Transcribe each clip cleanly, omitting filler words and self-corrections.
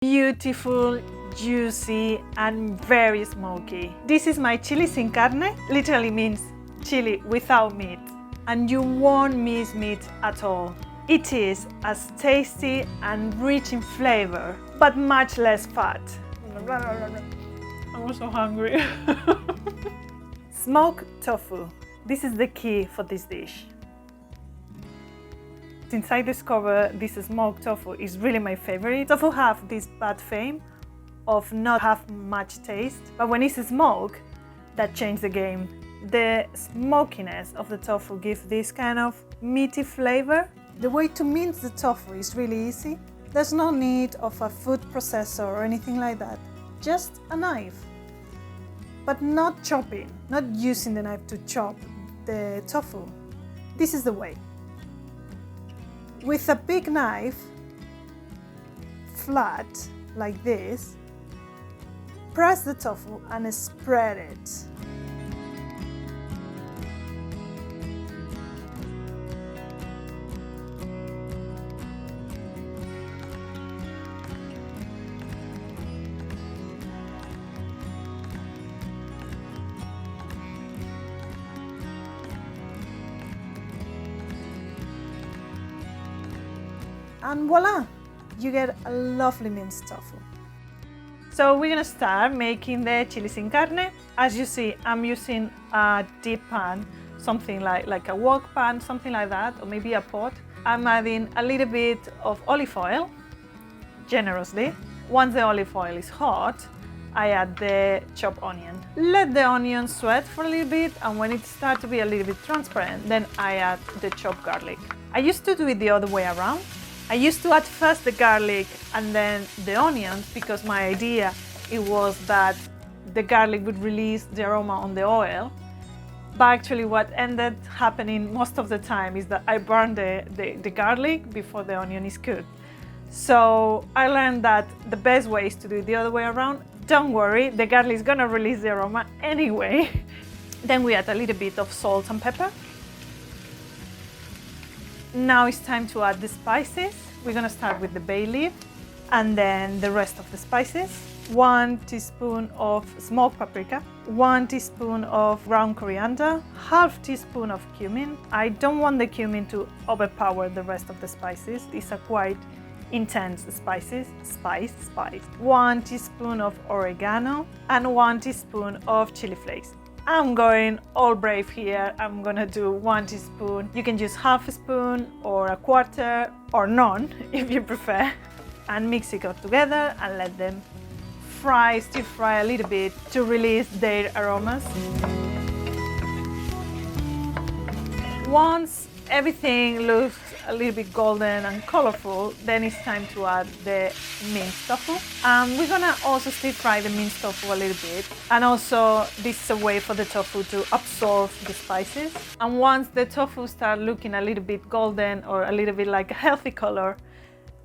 Beautiful, juicy, and very smoky. This is my chili sin carne, literally means chili without meat. And you won't miss meat at all. It is as tasty and rich in flavor, but much less fat. I'm also hungry. Smoked tofu. This is the key for this dish. Since I discovered this smoked tofu is really my favorite. Tofu have this bad fame of not have much taste, but when it's smoked, that changes the game. The smokiness of the tofu gives this kind of meaty flavor. The way to mince the tofu is really easy. There's no need of a food processor or anything like that. Just a knife. But not chopping, not using the knife to chop the tofu. This is the way. With a big knife, flat, like this, press the tofu and spread it. And voila, you get a lovely minced tofu. So we're gonna start making the chili sin carne. As you see, I'm using a deep pan, something like a wok pan, something like that, or maybe a pot. I'm adding a little bit of olive oil, generously. Once the olive oil is hot, I add the chopped onion. Let the onion sweat for a little bit, and when it starts to be a little bit transparent, then I add the chopped garlic. I used to do it the other way around. I used to add first the garlic and then the onions because my idea it was that the garlic would release the aroma on the oil. But actually what ended happening most of the time is that I burn the garlic before the onion is cooked. So I learned that the best way is to do it the other way around. Don't worry, the garlic is gonna release the aroma anyway. Then we add a little bit of salt and pepper. Now it's time to add the spices. We're gonna start with the bay leaf and then the rest of the spices. 1 teaspoon of smoked paprika, 1 teaspoon of ground coriander, half teaspoon of cumin. I don't want the cumin to overpower the rest of the spices. These are quite intense spices. 1 teaspoon of oregano and 1 teaspoon of chili flakes. I'm going all brave here. I'm gonna do 1 teaspoon. You can use half a spoon or a quarter or none if you prefer. And mix it all together and let them stir fry a little bit to release their aromas. Once everything looks a little bit golden and colorful, then it's time to add the minced tofu. We're gonna also stir fry the minced tofu a little bit, and also this is a way for the tofu to absorb the spices. And once the tofu starts looking a little bit golden or a little bit like a healthy color,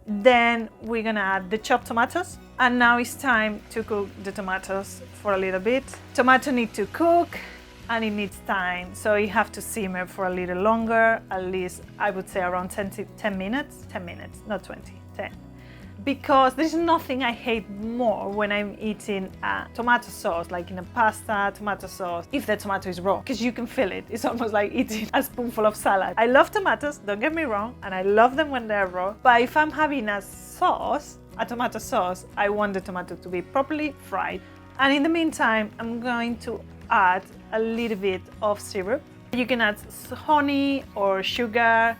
then we're gonna add the chopped tomatoes. And now it's time to cook the tomatoes for a little bit. Tomato need to cook and it needs time, so you have to simmer for a little longer, at least I would say around 10 minutes, not 20, 10. Because there's nothing I hate more when I'm eating a tomato sauce, like in a pasta tomato sauce, if the tomato is raw, because you can feel it. It's almost like eating a spoonful of salad. I love tomatoes, don't get me wrong, and I love them when they're raw, but if I'm having a sauce, a tomato sauce, I want the tomato to be properly fried. And in the meantime, I'm going to add a little bit of syrup. You can add honey or sugar,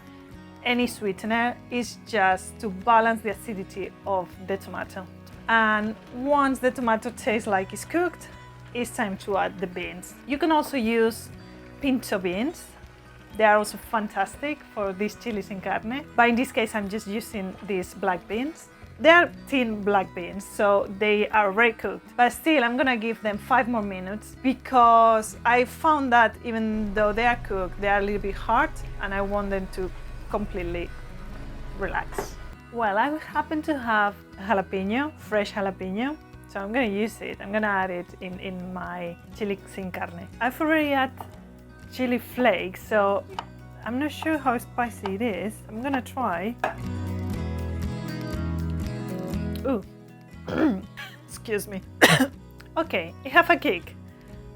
any sweetener. It's just to balance the acidity of the tomato. And once the tomato tastes like it's cooked, it's time to add the beans. You can also use pinto beans. They are also fantastic for this chili sin carne, but in this case I'm just using these black beans. They are thin black beans, so they are already cooked. But still, I'm gonna give them 5 more minutes because I found that even though they are cooked, they are a little bit hard and I want them to completely relax. Well, I happen to have jalapeno, fresh jalapeno, so I'm gonna use it. I'm gonna add it in my chili sin carne. I've already added chili flakes, so I'm not sure how spicy it is. I'm gonna try. Ooh, Excuse me. Okay, it have a kick,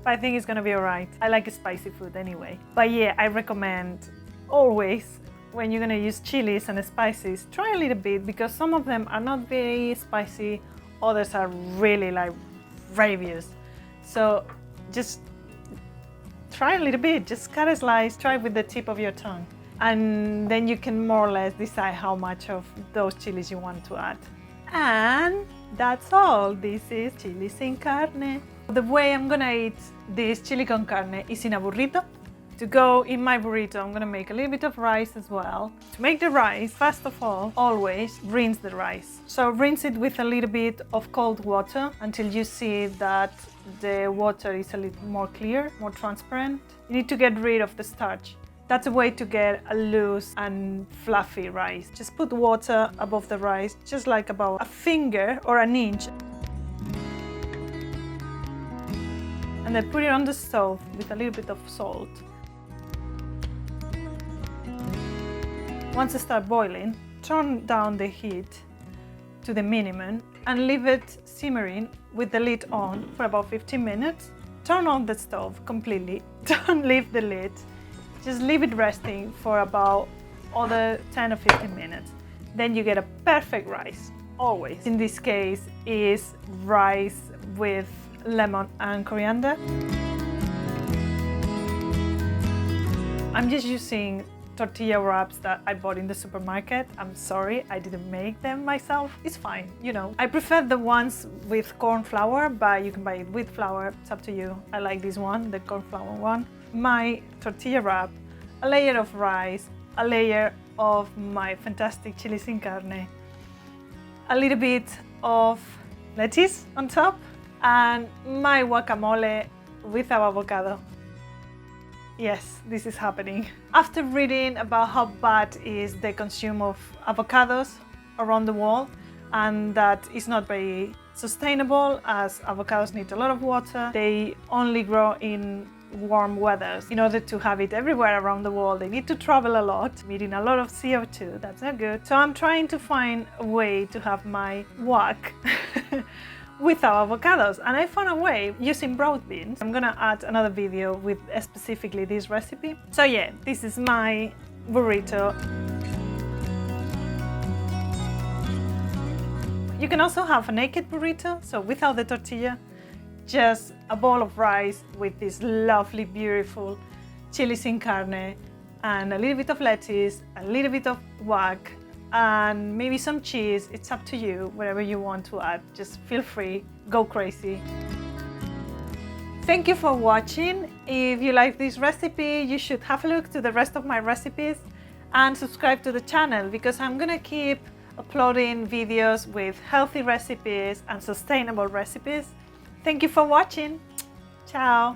but I think it's gonna be alright. I like spicy food anyway. But yeah, I recommend always when you're gonna use chilies and spices, try a little bit because some of them are not very spicy, others are really like ravious. So just try a little bit, just cut a slice, try with the tip of your tongue. And then you can more or less decide how much of those chilies you want to add. And that's all. This is chili sin carne. The way I'm gonna eat this chili con carne is in a burrito. To go in my burrito, I'm gonna make a little bit of rice as well. To make the rice, first of all, always rinse the rice. So rinse it with a little bit of cold water until you see that the water is a little more clear, more transparent. You need to get rid of the starch. That's a way to get a loose and fluffy rice. Just put water above the rice, just like about a finger or an inch. And then put it on the stove with a little bit of salt. Once it starts boiling, turn down the heat to the minimum and leave it simmering with the lid on for about 15 minutes. Turn on the stove completely, don't leave the lid. Just leave it resting for about other 10 or 15 minutes. Then you get a perfect rice, always. In this case is rice with lemon and coriander. I'm just using tortilla wraps that I bought in the supermarket. I'm sorry, I didn't make them myself. It's fine, you know. I prefer the ones with corn flour, but you can buy it with flour. It's up to you. I like this one, the corn flour one. My tortilla wrap, a layer of rice, a layer of my fantastic chili sin carne, a little bit of lettuce on top, and my guacamole with avocado. Yes, this is happening. After reading about how bad is the consume of avocados around the world and that it's not very sustainable as avocados need a lot of water, they only grow in warm weather. In order to have it everywhere around the world, they need to travel a lot, emitting a lot of CO2. That's not good. So I'm trying to find a way to have my wok without avocados, and I found a way using broad beans. I'm gonna add another video with specifically this recipe. So yeah, this is my burrito. You can also have a naked burrito, so without the tortilla, just a bowl of rice with this lovely, beautiful chili sin carne and a little bit of lettuce, a little bit of guac, and maybe some cheese. It's up to you, whatever you want to add. Just feel free, go crazy. Thank you for watching. If you like this recipe, you should have a look to the rest of my recipes and subscribe to the channel because I'm gonna keep uploading videos with healthy recipes and sustainable recipes. Thank you for watching. Ciao.